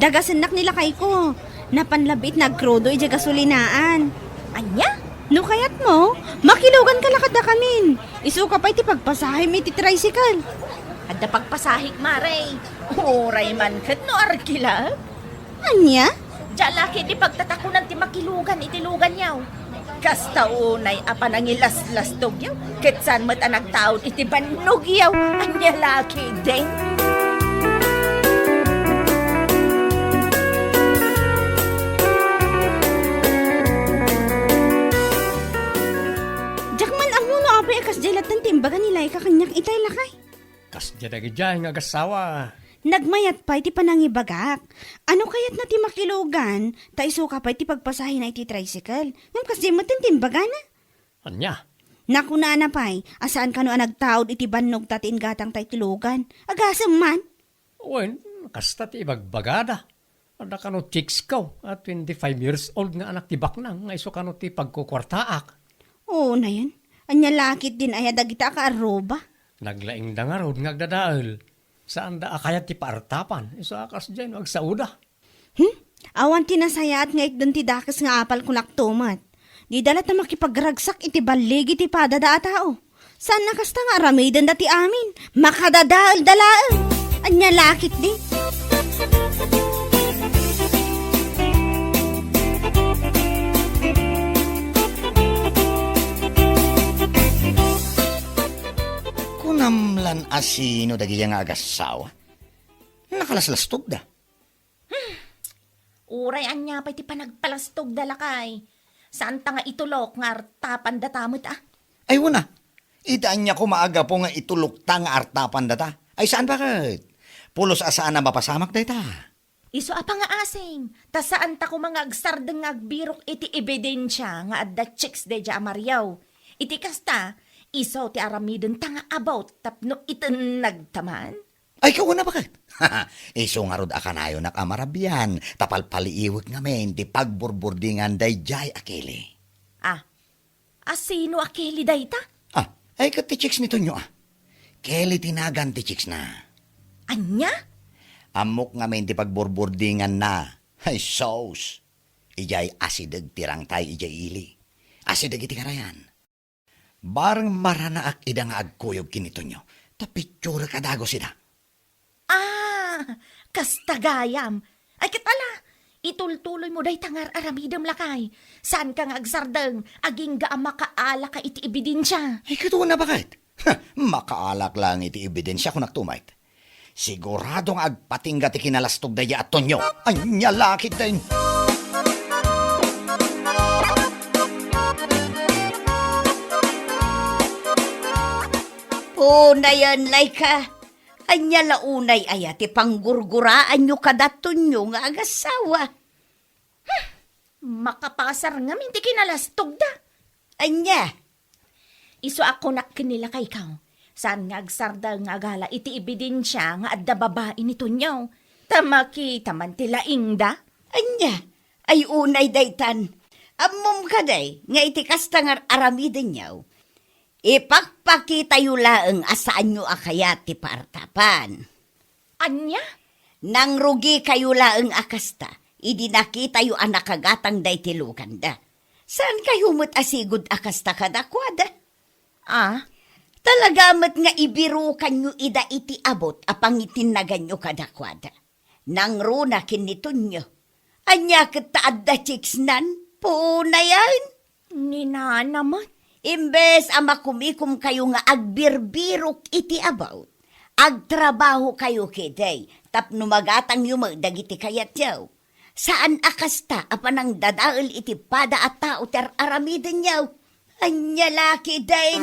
Dagasanak nila kay ko. Napanlabit nagkrudo iti gasulinaan. Anya? No kayat mo, makilugan ka lakad na kamin. Isuka pa iti pagpasahim iti tricycle. Adda pagpasahik, mare. Oray man kat no arkila. Anya? Jalaki di pagtatakunan ti makilugan iti lugan yaw. Kasta unay apan ang ilaslasdog yaw. Ketsan mat anak taon iti bannog yaw. Anya laki din. Jakman ang muno apay akas jelatan timbaga nila ikakanyak itay lakay. Kas dyan nga agasawa. Nagmayat pa iti panangibagak. Ano kayat na ti makilugan, ta isuka pa iti pagpasahin na iti tricycle. Ngam kasi matintimbaga na. Anya? Nakuna na pa'y, asaan ka no nagtaod iti bannog tatiin gatang tay tilugan. Agasam man. Wen, kasta ti ibagbagada. Ada ka no chicks ko, at 25 years old nga anak ti baknang, nga iso ka no ti pagkukwartaak. Oo na yan. Anya lakit din ay dagita ka aroba. Naglaing da nga rod ngagdadaal. Saan da akayat ti paartapan? Iso akas dyan, wag sauda. Awan tinasaya at ngait dun ti dakas nga apal kunak tumat. Di dalat na makipagragsak iti balig iti padada tao. Saan nakasta nga ramidan dati amin? Makadadaal dalaal. Anya lakit di. Kunamlan asino dagi nga agasawa. Nakalaslastog da. Uray anya pa iti panagpalastog dalakay. Saan ta nga itulok nga artapan datamot ah? Ay wala. Idaan niya ko maaga po nga itulok ta nga artapan data. Ay saan bakit? Pulos asaan na mapasamak da ita. Iso apa nga asing. Ta saan ta ko mga agsardeng nga agbirok iti ebidensya nga adda chicks de ja Mariaw. Iti kasta, iso ti aramidon ta nga about tapno iten nagtaman. Ay kawa na bakit? Iso nga rod akanayo nakamarabian. Tapal paliiwag ngamen di pagburburdingan day jay akili. Ah, asino akeli dayta? Ah, ay kat ti chicks nito nyo ah. Keli tinagan ti chicks na. Anya? Amok ngamen di pagburburdingan na. Ay sauce. Ijay asidag tirang tay ijay ili. Asidag iti karayan. Barang maranaak ida nga agkuyog kinito nyo. Tapitsura kadago sida. Ah, kastagayam. Ay kitala, itultuloy mo day tangar aramidam lakay. Saan ka nga agsardeng, aging gaam makaala ka iti ebidensya. Ay katuwa na bakit? Makaalak lang iti ebidensya ko nagtumait. Siguradong agpatingga ti kinalastog daya at tonyo. Ay nyalakit din. Unayan lay ka. Anya launay aya ti panggurguraan nyo kadaton nyo nga agasawa. Makapasar nga minti kinalastog da. Anya, Iso ako nakkinila kay ikaw. Saan nga agsardal nga gala iti ebidensya nga adda babae nito nyo. Tamaki taman tilaing da. anya, ay unay daytan. Ammom ka day, nga iti kastangar aramiden nyaw. Ipakpakita yu laeng asaan nyo akayat ti partapan. Anya? Nang rugi kayo laeng akasta, idi nakita yu anak kagatang day tilugan da. Saan kayo mo't asigod akasta kadakwada? Ah, Talagamat nga ibirukan nyo ida iti abot apang itinagan nyo kadakwada. Nang runa kiniton nyo. Anya kitaad da chicks nan, po na yan. nina naman. Imbes ama kumikum kayo nga agbirbirok iti about. Agtrabaho kayo kiday, tapno magatang dagiti kayat yaw. Saan akasta apanang dadaal iti pada at tao ter aramiden yaw. Anya laki din.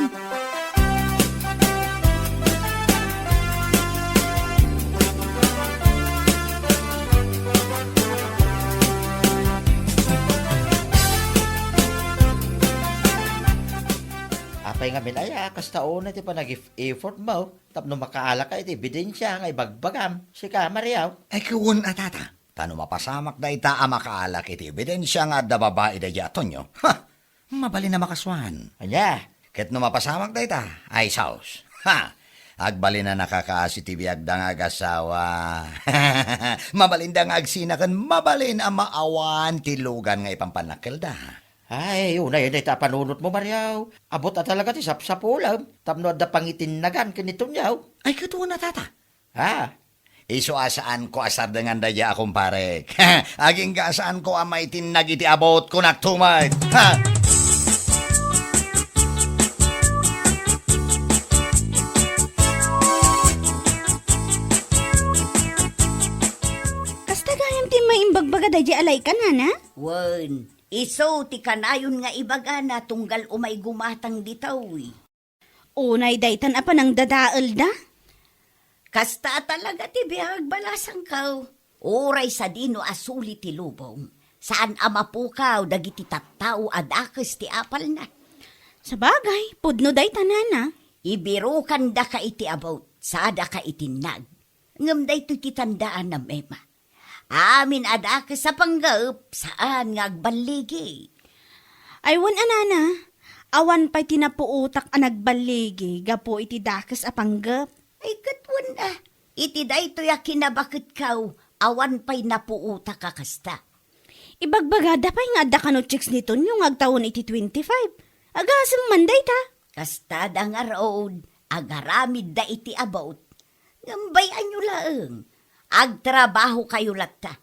Apay nga minaya, kastaon na ti pa nag-effort mo, tapno makaala ka iti ebidensya nga ibagbagam, si ka Mariaw. Ay kuwan atata. Tano mapasamak da ita amakaalak iti ebidensya nga da babae da yatonyo. Ha! Mabali na makaswan. Anya? Ket no mapasamak da ita, ay saus. Ha! Agbali na nakakaasi ti biag da nga agasawa. Mabalin da nga agsinakan, mabalin ang maawan ti lugan nga ipampanakil da. Ay, unay na ita panunot mo, Mariaw. Abot na talaga ti sapsapulam. Tapno da pangitinagan kinitom niyaw. Ay, katuwa na tata. Ha? Iso asaan ko asar dengan daya akong pare. Aging gasaan ko amay tinag iti abot ko naktumay. Ha! Kasta gayam ti maimbagbaga da alay ka na. Wen, iso ti kanayon nga ibaga na tunggal umay gumatang ditaw. Unay daytan apa ng dadaal da. Kasta talaga ti bihag balasang kaw. Oray sa dino asuli ti lubong. Saan amapukaw dagiti tattao adakes ti apal na. Sa bagay, pudno daytan na. Ibirukan da ka iti about, sada ka itinag. Ngam da ito titandaan na mema. Amin adakes sa panggap, saan nga agbaligi. Aywan anana, awan pa'y tinapuutak ang nagbaligi, gapo iti dakes apanggap. Ay katwan na, iti da ito ya kinabakit kaw, awan pa'y napuuta ka kasta. Ibagbagada pa'y nga adda kano chicks nito yung agtawon iti 25. Agasam manday ta. Kasta da nga road, agaramid da iti about. Ngambayan nyo laeng, agtrabaho kayo latta.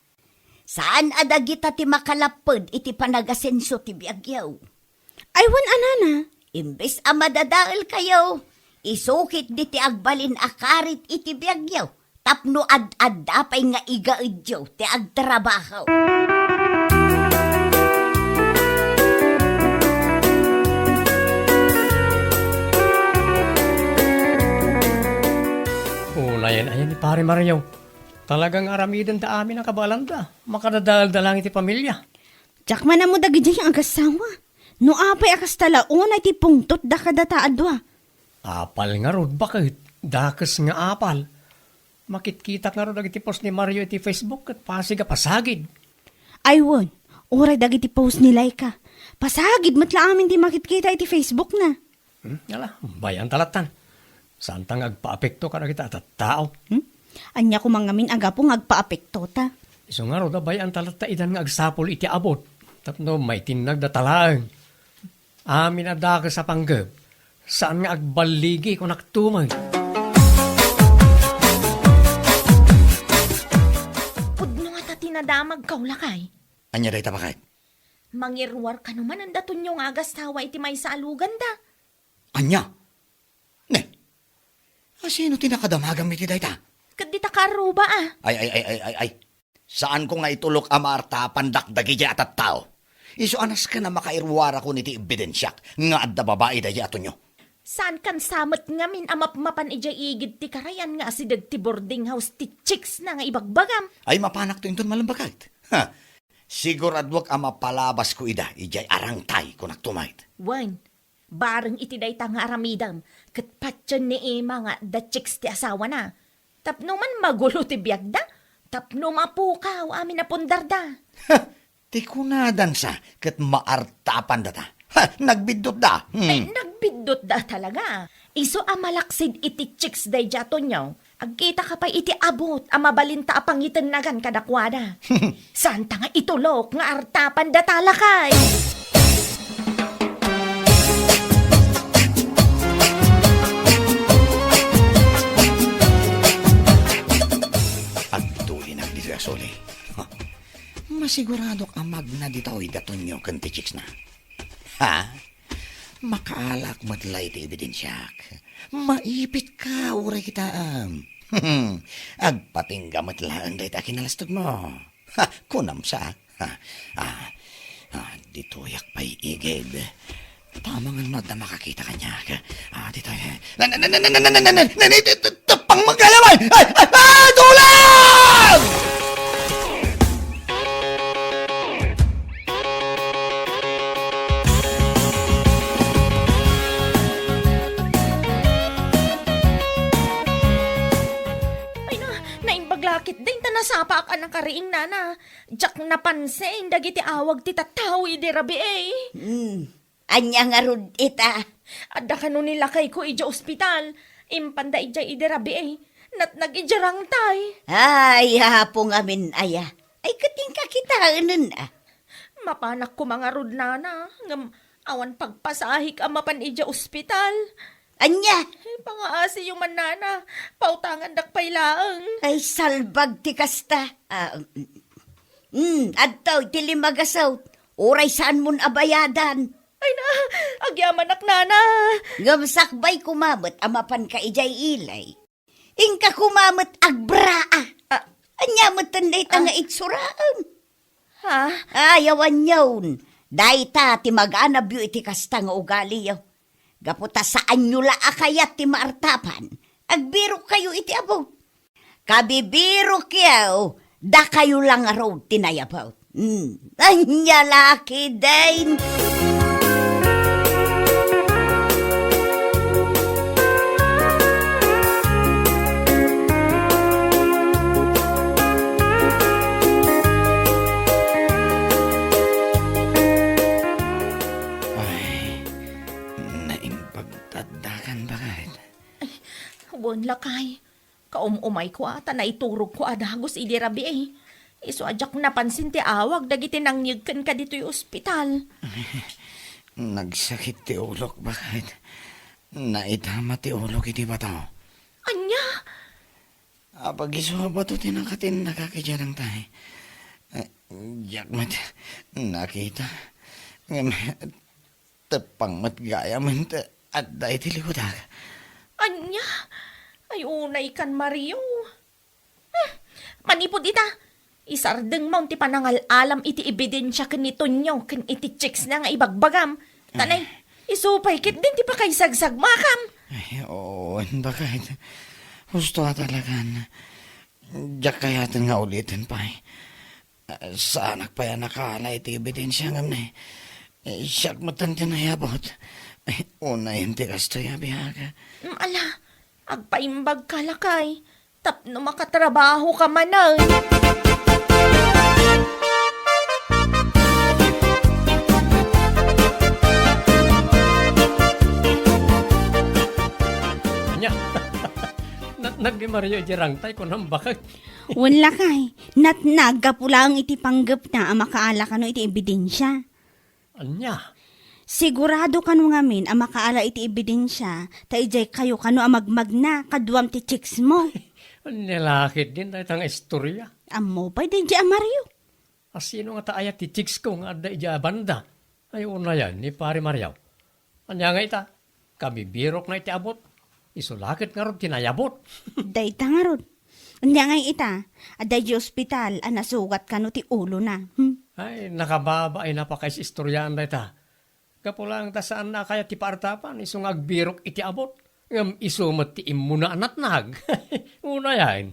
Saan adagita ti makalapod iti panagasenso ti biagyaw? Aywan anana, Imbes a madadaal kayo, isukit di ti agbalin akarit iti biagyaw. Tapno ad-ad pay nga igaidyo ti agtrabaho. Unayan, ayan ni Pare Mariaw. Talagang aramidan ta amin ang kabalanda. Makadadal-dalang iti pamilya. tsak man mo dagi dyan yung agasawa. No apay akas talaon ay ti pungtot da kadata adwa. Apal nga rod, bakit? Dakas nga apal. Makitkita nga rod iti post ni Mario iti Facebook at pasiga pasagid. Aywan, oray dagi ti post ni Laika. Pasagid matla amin di makitkita iti Facebook na. Yala, bayan talatan. Saan tang agpa-apekto ka na kita at tao? Anya ko mangamin aga po ngagpa-apekto ta. Iso nga rod, bayan talata idan nga agsapol iti abot. Tapno may tinag da talaang. Amin na dakas sa panggab. Saan nga agbaligi kung naktumay? Pudno nga ta tinadamag kaulakay. Anya day tapakay? Mangirwar ka naman ang daton yung agas tawa iti may sa alugan da. Anya? Ne? Sino tinakadamagang miti day ta? Kadita karuba ah. Ay. Saan ko nga itulok amarta pandakdagi di atat tao? Iso anas ka na makairwara ko niti ebidensyak nga adda babae dahi ato nyo. Saan kan samet ngamin amap-mapan ija igid ti karayan nga asidag ti boarding house ti chicks na nga ibagbagam. Ay mapanak to inton malambagait. Ha? Siguradwak ama palabas ko ida, ijay arangtay ko naktumait. Wan, bareng iti day nga aramidam, kat patyan ni Emma nga the chicks ti asawa na. Tapno man magulo ti biyagda, tapno mapukaw amin na pundarda. Ha? Ti kunadan sa, kat maartapan data. Ha? Nagbidot da. Ay, nagbidot da talaga. Iso amalaksid iti chicks day jato nyaw. Agkita ka pa iti abot, amabalinta apangitan nagan kadakwada. Santa nga itulok nga artapan da talakay. At ituloy na dito asoli. Masigurado ka magna dito daton nyo kanti chicks na. Ha? Makaalak matlay ti ebidensyak. Maipit ka, uray kita agpatingga matlaan day ta kinalastog mo. Ha? Kunam sa. Ha? Dito yak pa'y igid. Tamang ano na makakita kanya. Dito tapang magkalaman! Tulang! Ay na, naimbaglakit din ta nasapa ka ng kariing nana. jak napansin, dagiti awag ti tataw, iti rabi eh. Anya nga rod ita. Adda ka nun nilakay ko ija ospital. Impanda ija iti rabi eh. Natnag ija rangtay. Ay, hapong amin aya. Ay, kating kakitaanan ah. Mapanak ko mga rod nana. Ngam, awan pagpasahik ang mapan ija ospital. Anya, Pangaasi yung manana. Pautangan dakpay laang. ay salbag ti kasta. Adtaw, tilimagasaw. Oray saan mon abayadan. Ay na, agyaman ak nana. Ngamsakbay kumamot amapan ka ijay ilay. Ingka kumamot agbraa. Anya mo tanday nga itsuraan. Ha? Ayawan yawn. Dayta ti mag-anabyo iti kasta nga ugali yaw. Gaputa saan nyo la akayat ti maartapan. Agbiro kayo iti abot. Kabibiro kayo. Da kayo lang araw tinayabaw. Anya laki din. Naimpagtadakan ba kahit? Huwag lakay. Kaumumay ko ata na iturog ko adagos idi rabi eh. Iso adyak napansin ti awag dagiti nangyagkan ka dito yung ospital. Nagsakit ti ulok ba kahit? Naitama ti ulok iti ba to? Anya? Pag isuha ba to tinangkatin nakakidyan ng tayo? Diyak mat nakita. Tepang mat gaya man at dahi ti likodag. Anya? Ay unay kan Mario. Manipod ita. Isardeng mo ti panangal alam iti ebidensya kanito nyo kan iti chicks na nga ibagbagam. Tanay, isupay kit din ti pa kay sagsag makam. Ay, oo, ba kahit? Gusto talagan. Diyak kayatin nga ulitin pa eh. Sa anak pa yan nakala iti ebidensya ngam na eh. Siyak matan tinayabot. Una yung tikas to yabihaga. Ala, agpaimbag ka lakay. Tapno makatrabaho ka manay. Anya. Natnag ni Mario iti rangtay ko nang bakag. Wala kay. Natnaga pula ang iti panggap na ang makaala ka no iti ebidensya. Anya. Sigurado ka no ngamin ang makaala iti ebidensya. Taijay kayo kano ang magmag na kaduam ti chicks mo. Nilakit din tayo tang istorya. Amo pa di Mario. Asino nga taayat ti chicks ko nga adda ija banda. Ay una yan ni pare Mariaw. Anya nga ita. Kami birok na iti abot. Isulakit nga ron tinayabot. Dayta nga ron. Anya nga ita. Aday di ospital ang nasugat ka no ti ulo na. Ay nakababa ay napakais istoryaan da ita. Kapulang ta saan na kaya ti paartapan. Isong agbirok iti abot. Ngam isumat ti imuna anatnag. Una yan.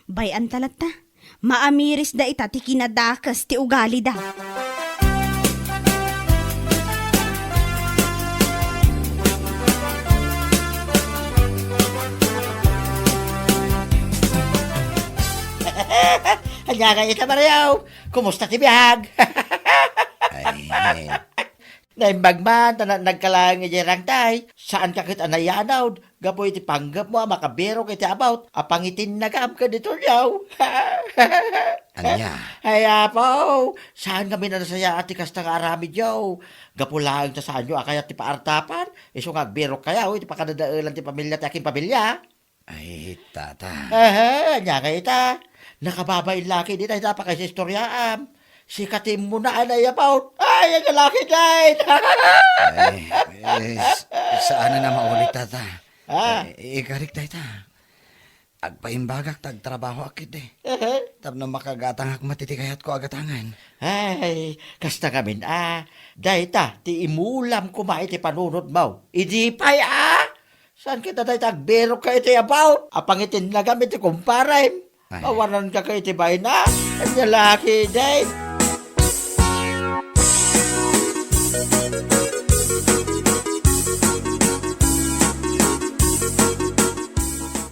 Bayan talata. Maamiris da ita ti kinadakas ti ugali da. Anya nga ita, Mariaw. Kumusta ti biyag? Ay, Naimbag man, nagkalang iti rangtay. Saan ka kita nayanaw? Gapoy iti panggap mo, makabero kiti about. Apangitin nagam ka dito yaw. anya. Ay, apo. Saan kami na nasaya ati kasta nga aramid yaw? Gapulang ta saan nyo, akaya ti paartapan. Iso nga agbero kaya, iti pakadadaalan ti pamilya, ti aking pamilya. Ay, tata. Nya nga ita. Nakababay laki dito, ita pa kayo sa istoryaam. Sikatin mo na anay about. Ay, ang lalaki dyan. Saan na maulit, tata? Ah. Ikarik tayo ta. Agpaimbagak tagtrabaho akit eh. Tapno makagatang matitikayat ko agatangan. Ay, kasta kami dayta, ti imulam kumay ti panunod mo. Idi pay Saan kita dayta agbero ka iti about? Apangitin na gamit ti kumparay. Ay. Awanan ka kay iti bay na. Ang lalaki day.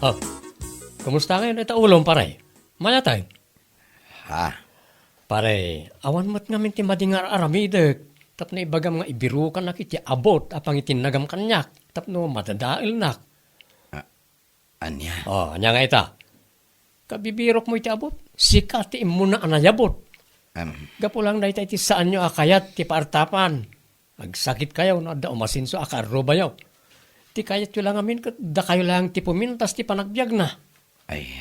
Oh, kumusta ngayon ita ulong paray? Maya tayo. Ha? Pare, awan mo't ngamin ti madingar aramidek. Tapno ibagam nga ibiru ka nak iti abot apang itinagam kanyak. Tapno madadail nak. Anya? Anya nga ita. Kabibirok mo iti abot. Sikati mo na anayabot. Gapo lang na iti saan nyo akayat ti paartapan. Agsakit kayo no da umasinso akarro bayaw. Ti kayat yun lang amin da kayo lang ti pumintas ti panagbiag na. Ay,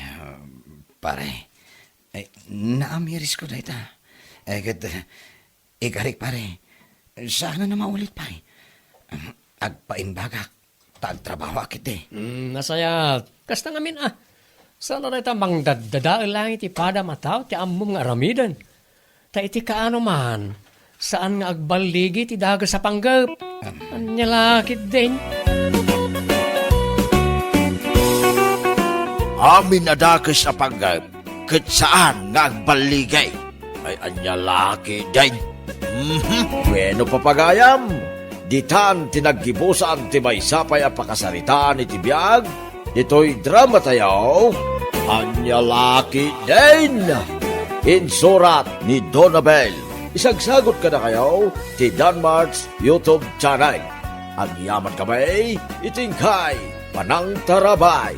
pare. Ay, naamiris ko na ita. Ay, ikarik pare. Sana na maulit pare. Agpaimbagak. Tagtrabaho akit eh. Nasaya. Kasta ngamin Sana na ita mangdadadaal lang iti pada mataw ti ammom nga aramidan. Ta iti kaano man. Saan nga agbaligi ti daga sa panggap. Anyalakit din. Amin adakes a panggap, ket saan nga agbaligay. Ay anyalaki din. Bueno papagayam, ditan tinaggibusan ti may sapay a pakasaritaan iti biyag, dito'y drama tayo, anyalaki din. Insurat ni Donabel. Isagsagot ka na kayo ti Danmarks YouTube channel. Ang yaman kamay, itingkay, panang tarabay.